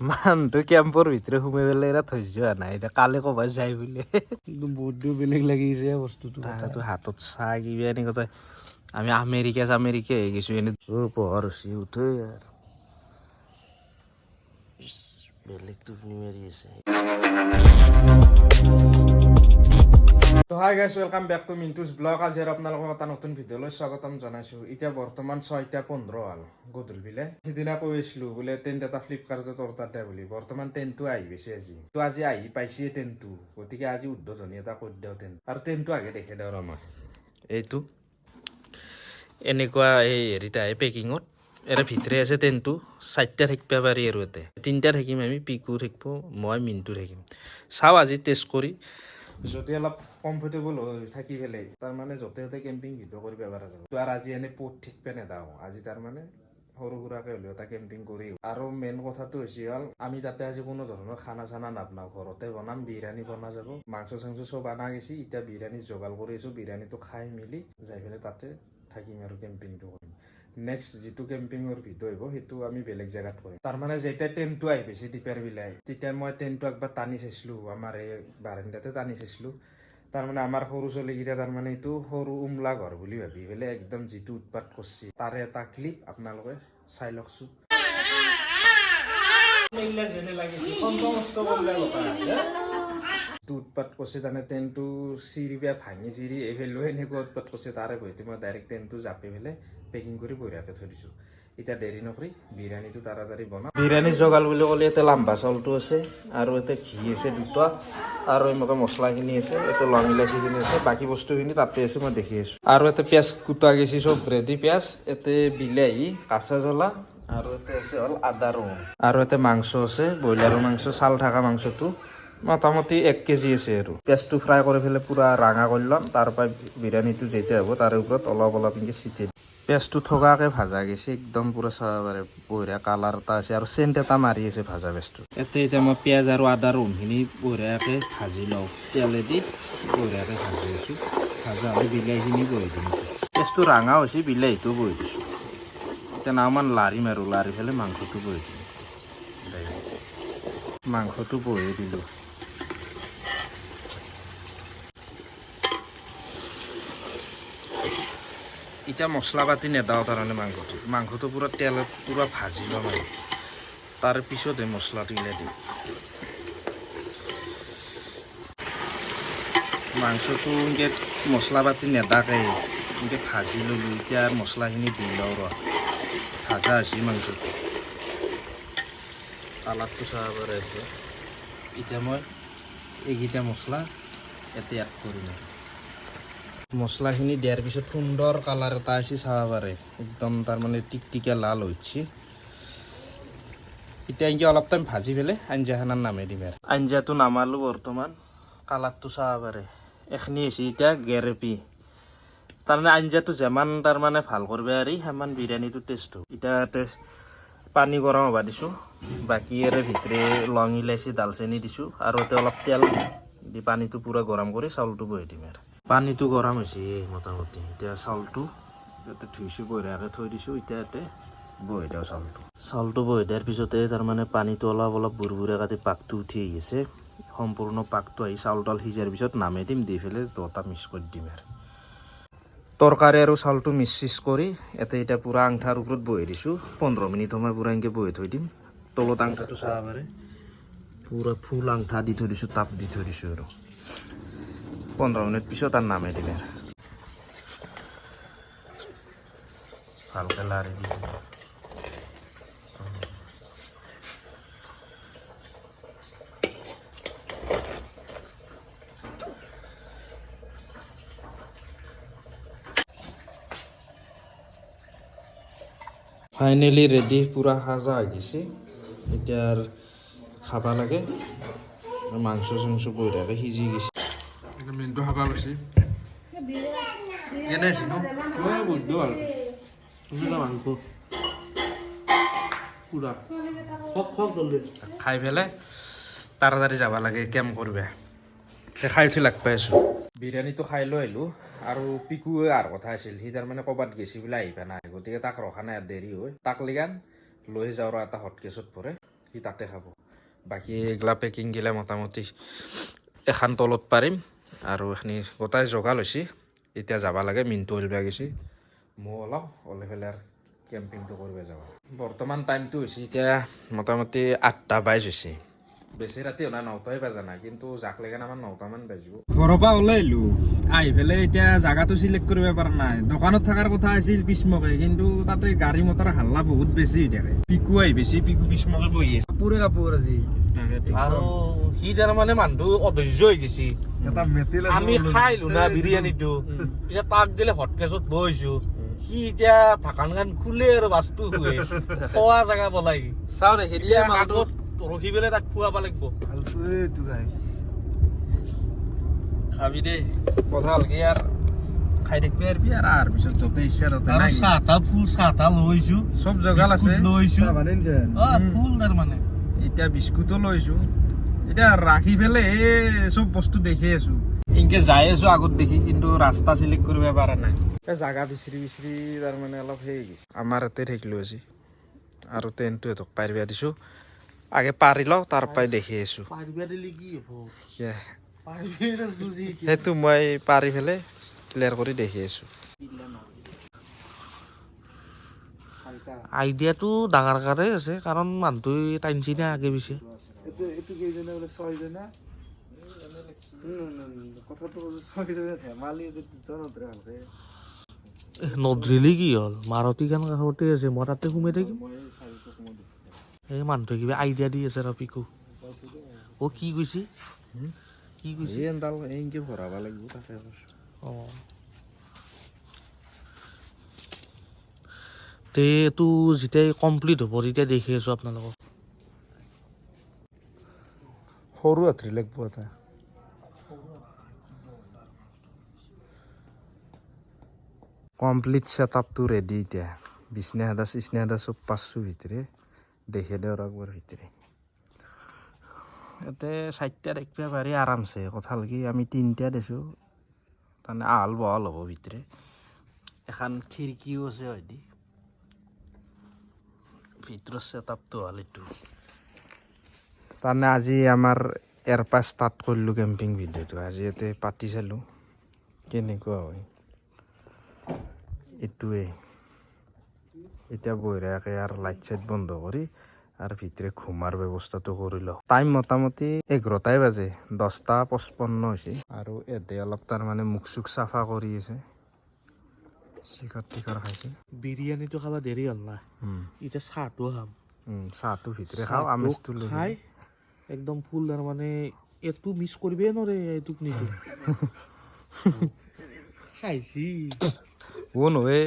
মানুহটো কেম্পৰ ভিতৰত সোমাই পেলাই এৰা থৈ যোৱা নাই এতিয়া কালি ক'বাত যাই বুলি কিন্তু বহুত বেলেগ লাগিছে বস্তুটো তাহাঁতো হাতত চাহ কিবি আনি কথা আমি আমেৰিকা হৈ গৈছো এনে পোহৰ হৈছে উঠে আৰু বেলেগ টোপনি মাৰি আছে তো hi guys welcome back to মিন্টুজ blog আজি আৰু আপোনালোকক এটা নতুন ভিডিঅ'লৈ স্বাগতম জনাইছোঁ এতিয়া বৰ্তমান 6:15 হ'ল গধূলি বিলে সিদিনা কৈ আছিলোঁ বোলে টেণ্ট এটা ফ্লিপকাৰ্টত অৰ্ডাৰ দিয়া বুলি বৰ্তমান টেণ্টটো আহি গৈছে আজি আহি পাইছে টেণ্টটো গতিকে আজি উদ্বোধনী এটা কৰি দিওঁ টেণ্ট আৰু টেণ্টটো আগে দেখে দিওঁ আমাক এইটো এনেকুৱা এই হেৰিটা পেকিঙত এৰে ভিতৰে আছে টেণ্টটো 4টা থাকিব পাৰি আৰু ইয়াতে 3টা থাকিম আমি পিকু থাকিব মই মিণ্টু থাকিম চাওঁ আজি টেষ্ট কৰি যদি অলপ কমফৰ্টেবল হৈ থাকি পেলাই তাৰমানে য'তে ত'তে কেম্পিং ভিডিঅ' কৰিব পৰা যাব আৰু আজি এনে পথ ঠিক পেনে দাওঁ আজি তাৰমানে সৰু সুৰাকৈ হ'লেও এটা কেম্পিং কৰি আৰু মেইন কথাটো হৈছে হ'ল আমি তাতে আজি কোনো ধৰণৰ খানা চানা নাবনাওঁ ঘৰতে বনাম বিৰিয়ানী বনা যাব মাংস চাংস চব অনা গৈছে এতিয়া বিৰিয়ানী যোগাৰ কৰি আছোঁ বিৰিয়ানীটো খাই মেলি যাই পেলাই তাতে থাকিম আৰু কেম্পিংটো কৰিম নেক্সট যিটো কেম্পিঙৰ ভিডিঅ' আহিব সেইটো আমি বেলেগ জেগাত কৰিম তাৰমানে যেতিয়া টেণ্টটো আহি পাইছে দীপাৰ বিলাই তেতিয়া মই টেণ্টটো একবাৰ টানি চাইছিলোঁ আমাৰ এই বাৰাণ্ডাতে টানি চাইছিলোঁ তাৰমানে আমাৰ সৰু ছোৱালীকেইটা তাৰমানে এইটো সৰু উমলা ঘৰ বুলি ভাবি পেলাই একদম যিটো উৎপাত কৰিছে তাৰে এটা ক্লিপ আপোনালোকে চাই লওকচোন উৎপাত কৰিছে তাৰমানে টেণ্টটো চিৰি বা ভাঙি চিৰি এইফালেও এনেকুৱা উৎপাত কৰিছে তাৰে বহিতে মই ডাইৰেক্ট টেণ্টটো জাপি পেলাই পেকিং কৰি বঢ়িয়াকৈ থৈ দিছোঁ এতিয়া দেৰি নকৰি বিৰিয়ানীটো তাড়াতাড়ি বনাওঁ বিৰিয়ানী জগাল বুলি ক'লে ইয়াতে লাম্বা চাউলটো আছে আৰু ইয়াতে ঘি আছে দুটা আৰু এইমতে মছলাখিনি আছে ইয়াতে লং ইলাচিখিনি আছে বাকী বস্তুখিনি তাতে আছে মই দেখি আছোঁ আৰু ইয়াতে পিঁয়াজ কুটা গৈছে চব ৰেডি পিঁয়াজ ইয়াতে বিলাহী কাঁচা জ্বলা আৰু ইয়াতে আছে হ'ল আদা ৰহুন আৰু ইয়াতে মাংস আছে ব্ৰইলাৰৰ মাংস ছাল থকা মাংসটো মোটামুটি 1 কেজি আছে আৰু পিঁয়াজটো ফ্ৰাই কৰি পেলাই পূৰা ৰঙা কৰি ল'ম তাৰপৰা বিৰিয়ানীটো যেতিয়া হ'ব তাৰে ওপৰত অলপ অলপ এনেকৈ চিটি পিঁয়াজটো থকাকৈ ভাজা গৈছে একদম পূৰা চাব পাৰে বঢ়িয়া কালাৰ এটা আছে আৰু চেণ্ট এটা মাৰি আছে ভাজা পিঁয়াজটো ইয়াতে এতিয়া মই পিঁয়াজ আৰু আদা ৰহুনখিনি বঢ়িয়াকৈ ভাজি লওঁ তেলেদি বঢ়িয়াকৈ ভাজি আছোঁ ভাজা হ'লে বিলাহীখিনি বহি দিম পিঁয়াজটো ৰঙা হৈছে বিলাহীটো বহি দিছোঁ এতিয়া নাওমান লাৰিম আৰু লাৰি পেলাই মাংসটো বহি দিম মাংসটো বহি দিলোঁ এতিয়া মছলা পাতি নেদাওঁ তাৰমানে মাংসটো পূৰা তেলত পূৰা ভাজি ল'ম আৰু তাৰপিছতহে মছলাটো ওলাই দিম মাংসটো এনেকৈ মছলা পাতি নেদাকৈ এনেকৈ ভাজি ল'লোঁ এতিয়া মছলাখিনি দি লওঁ ৰ ভাজা হৈছে মাংসটো কালাৰটো চাব পাৰে এতিয়া মই এইকেইটা মছলা ইয়াতে এড কৰিম আৰু মছলাখিনি দিয়াৰ পিছত সুন্দৰ কালাৰ এটা আছে চাব পাৰে একদম তাৰমানে টিকটিকা লাল হৈছে এতিয়া এনেকৈ অলপ টাইম ভাজি পেলাই আঞ্জাখনত নামাই দিম আৰু আঞ্জাটো নামালোঁ বৰ্তমান কালাৰটো চাব পাৰে এইখিনি হৈছে এতিয়া গেৰেপি তাৰমানে আঞ্জাটো যিমান তাৰমানে ভাল কৰিব পাৰি সিমান বিৰিয়ানীটো টেষ্ট হ'ব এতিয়া পানী গৰম হ'ব দিছোঁ বাকী আৰু ভিতৰে লং ইলাচি দালচেনি দিছোঁ আৰু ইয়াতে অলপ তেল দি পানীটো পূৰা গৰম কৰি চাউলটো বহাই দিম আৰু পানীটো গৰম হৈছে মোটামুটি এতিয়া চাউলটো ইয়াতে ধুইছোঁ বঢ়িয়াকৈ থৈ দিছোঁ এতিয়া ইয়াতে বহাই দিওঁ চাউলটো বহাই দিয়াৰ পিছতে তাৰমানে পানীটো অলপ অলপ বুৰবুৰীয়া কাটি পাকটো উঠি আহিছে সম্পূৰ্ণ পাকটো আহি চাউল তাউল সিজাৰ পিছত নামাই দিম দি পেলাই দুটা মিক্স কৰি দিম আৰু তৰকাৰী আৰু চাউলটো মিক্স কৰি ইয়াতে এতিয়া পূৰা আংঠাৰ ওপৰত বহাই দিছোঁ 15 মিনিট সময় পূৰা এনেকৈ বহাই থৈ দিম তলত আংঠাটো চাব পাৰে পূৰা ফুল আংঠা দি থৈ দিছোঁ তাপ দি থৈ দিছোঁ আৰু 15 মিনিট পিছত আৰু নামাই দিম আৰু ভালকৈ লাৰি দিম ফাইনেলি ৰেডি পূৰা সাজা হৈ গৈছে এতিয়া খাব লাগে মাংস চাংস বঢ়িয়াকৈ সিজি গৈছে মিনটো খাব গৈছে কেনে আছে খাই পেলাই তাড়াতাড়ি যাব লাগে কেম্প কৰিব খাই উঠি লাগ পাই আছোঁ বিৰিয়ানীটো খাই লৈ আহিলোঁ আৰু পিকু অহাৰ কথা আছিল সি তাৰমানে ক'ৰবাত গেছি বোলে আহি পোৱা নাই গতিকে তাক ৰখা নাই দেৰি হয় তাক লিগান লৈ যাওঁ এটা হটকেছত পৰে সি তাতে খাব বাকী এইগিলা পেকিং গিলা মোটামুটি এখন তলত পাৰিম আৰু এইখিনি গোটাই জগাল হৈছে এতিয়া যাব লাগে মিনটো ওলবা গৈছে মই ওলাওঁ ওলাই পেলাই আৰু কেম্পিংটো কৰিব যাওঁ বৰ্তমান টাইমটো হৈছে এতিয়া মোটামুটি 8:22 হৈছে বেছি ৰাতি হোৱা 9টাই বাজা নাই কিন্তু জাক লাগে আমাৰ 9টামান বাজিব ঘৰৰ পৰা ওলাই আহিলোঁ আহি পেলাই এতিয়া জাগাটো চিলেক্ট কৰিব পৰা নাই দোকানত থকাৰ কথা আছিল পিছমকে কিন্তু তাতে গাড়ী মটৰ হাল্লা বহুত বেছি হৈ থাকে পিকু আহি বেছি পিকু পিছমকে বহি আছে কাপোৰ আজি আৰু সি তাৰমানে মানুহটো অধৈৰ্য হৈ গৈছে আমি খাইলো না বিৰিয়ানীটো এতিয়া তাক গেলে হটকেছত লৈছো সি এতিয়া ঢাকান খান খুলে আৰু বাস্তু শুৱে খোৱা জেগা বলাই চাওঁ দেখি দিয়ে আগত ৰখি পেলাই তাক খুৱাব লাগিব খাবি দেই কথা ভালকে আৰু খাই থাকিবি আৰু আৰু পিছত য'তে ইচ্ছা ত'তে নাই চাহ তাহ লৈছো চব জগাল আছে লৈছো ফুল তাৰমানে এতিয়া বিস্কুটো লৈছো এতিয়া ৰাখি পেলাই চব বস্তু দেখি আছো ইনকে যাই আছো আগত দেখি কিন্তু ৰাস্তা চিলেক্ট কৰিব পৰা নাই জাগা বিচাৰি তাৰমানে অলপ সেই গৈছে আমাৰ ইয়াতে থাকিলো আজি আৰু টেণ্টটো সিহঁতক পাৰিবা দিছো আগে পাৰি লওঁ তাৰ পৰাই দেখি আছো সেইটো মই পাৰি পেলাই ক্লিয়াৰ কৰি দেখি আছো আইডিয়াটো ডাঙৰ কাৰে আছে কাৰণ মানুহটোৱে টাইমছি না আগে পিছে নদৰিলি কি হ'ল মাৰুতি খান কাষতে আছে মই তাতে সোমাই থাকিম এই মানুহটোৱে কিবা আইডিয়া দি আছে ৰপিকো অ কি কৈছে ভৰাব লাগিব তাকে অ তে এইটো যেতিয়া কমপ্লিট হ'ব তেতিয়া দেখি আছো আপোনালোকক সৰু হাতৰি লাগিব এটা কমপ্লিট ছেটআপটো ৰেডি এতিয়া বিছনা চিছনা চব পাঁচশো ভিতৰে দেখে দে একবাৰ ভিতৰে ইয়াতে 4টা দেখিব পাৰি আৰামছে কথা হ'ল কি আমি 3টা দিছোঁ তাৰমানে আহল বহল হ'ব ভিতৰে এখন খিৰিকীও আছে হয়দি ভিতৰৰ ছেটআপটো হ'ল এইটো তাৰমানে আজি আমাৰ ইয়াৰ পৰা ষ্টাৰ্ট কৰিলোঁ কেম্পিং ভিডিঅ'টো আজি ইয়াতে পাতি চালোঁ কেনেকুৱা হয় এইটোৱে এতিয়া বঢ়িয়াকৈ আৰু লাইট চাইট বন্ধ কৰি আৰু ভিতৰে ঘুমাৰ ব্যৱস্থাটো কৰি লওঁ টাইম মোটামুটি 11টাই বাজে 10:55 হৈছে আৰু ইয়াতে অলপ তাৰমানে মুখ চুখ চাফা কৰি আছে চিকাৰ টিকাৰ খাইছে বিৰিয়ানীটো খাব দেৰি হ'ল না এতিয়া চাহটো খাম চাহটো ভিতৰে খাওঁ আমেজটো লৈ খাই একদম ফুল তাৰমানে এইটো মিছ কৰিবই নোৱাৰে এইটোক নিটো খাইছি ও নহয়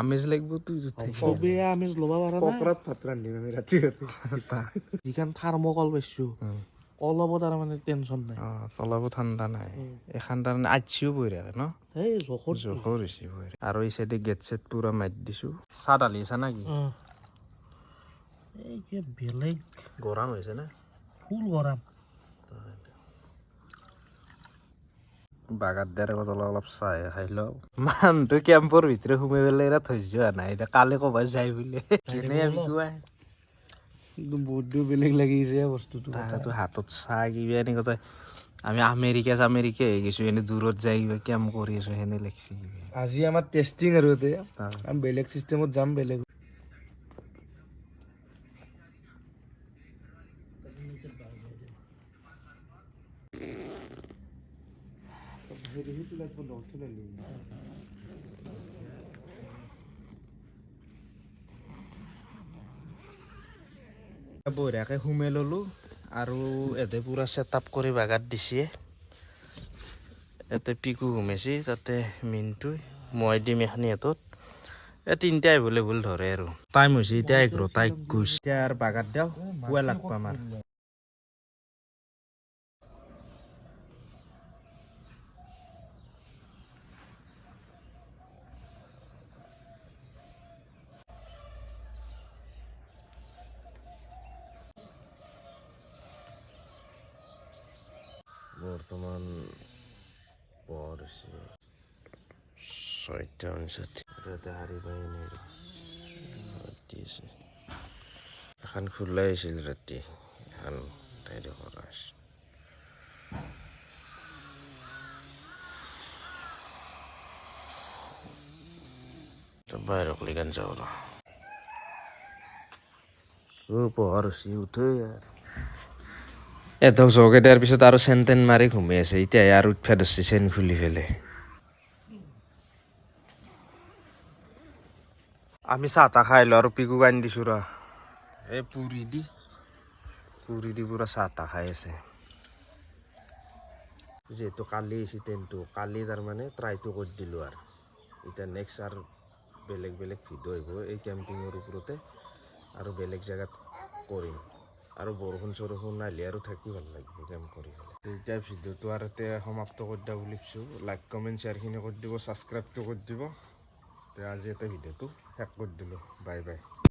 আমেজ লাগিব তুই চবে আমেজ ল'ব পৰা নাই পকৰাত ভাত ৰান্ধিম আমি ৰাতি যিখন থাৰ্মকল পাইছো অলপো তাৰমানে টেনচন নাই চলাব ঠাণ্ডা নাই এখন তাৰমানে আইচিও বহি থাকে ন এই জোখৰ হৈছে আৰু এই চাইডে গেট চেট পুৰা মাৰি দিছো চাহ ঢালি আছে নাকি এই কি বেলেগ গৰম হৈছে না ফুল গৰম বাগাত দিয়াৰ আগত অলপ চাহ খাই লওঁ মানুহটো কেম্পৰ ভিতৰত সোমাই পেলাই ধৈৰ্য হোৱা নাই এতিয়া কালি ক'বাত যায় বোলে কেনে আমি কোৱা কিন্তু বহুত বেলেগ লাগিছে বস্তুটো হাতত চাহ কিবা এনেকুৱা তই আমি আমেৰিকা হৈ গৈছো এনে দূৰত যাই কিবা কেম্প কৰি আছো সেনে লাগিছে আজি আমাৰ টেষ্টিং আৰু আমি বেলেগ চিষ্টেমত যাম বেলেগ বঢ়িয়াকৈ সোমাই ল'লোঁ আৰু ইয়াতে পূৰা ছেটআপ কৰি বাগাত দিছে ইয়াতে পিকু সোমাইছে তাতে মিনটো মই দিম এখানি হাতত এই 3টা এভেইলেবল ধৰে আৰু টাইম হৈছে এতিয়া 11:21 এতিয়া আৰু বাগাত দিওঁ পুৱা লাগব আমাৰ বৰ্তমান পৰ হৈছে 6:59 ইয়াতে হাৰি পাই আছে এখন খোলাই আছিল ৰাতি এখন তাইৰে কৰা আছিল বাহিৰক লিগান যাওঁ পোহৰ হৈছে উঠে এডক জগে দিয়াৰ পিছত আৰু চেন টেন মাৰি ঘুমি আছে এতিয়া আৰু উঠা ধৰছে চেন খুলি পেলাই আমি চাহ তাহ খাই লো আৰু পিকু আনি দিছোঁ ৰ এই পুৰি দি পুৰা চাহ তাহ খাই আছে যিহেতু কালি আহিছে ট্ৰেইনটো কালি তাৰমানে ট্ৰাইটো কৰি দিলোঁ আৰু এতিয়া নেক্সট আৰু বেলেগ ভিডিঅ' আহিব এই কেম্পিঙৰ ওপৰতে আৰু বেলেগ জেগাত কৰিম আৰু বৰষুণ চৰষুণ নাহিলে আৰু থাকি ভাল লাগিব কেম্প কৰি পেলাই এতিয়া ভিডিঅ'টো আৰু এতিয়া সমাপ্ত কৰি দিয়া বুলি ভাবিছোঁ লাইক কমেণ্ট শ্বেয়াৰখিনি কৰি দিব ছাবস্ক্ৰাইবটো কৰি দিব আজি এটা ভিডিঅ'টো শেষ কৰি দিলোঁ বাই বাই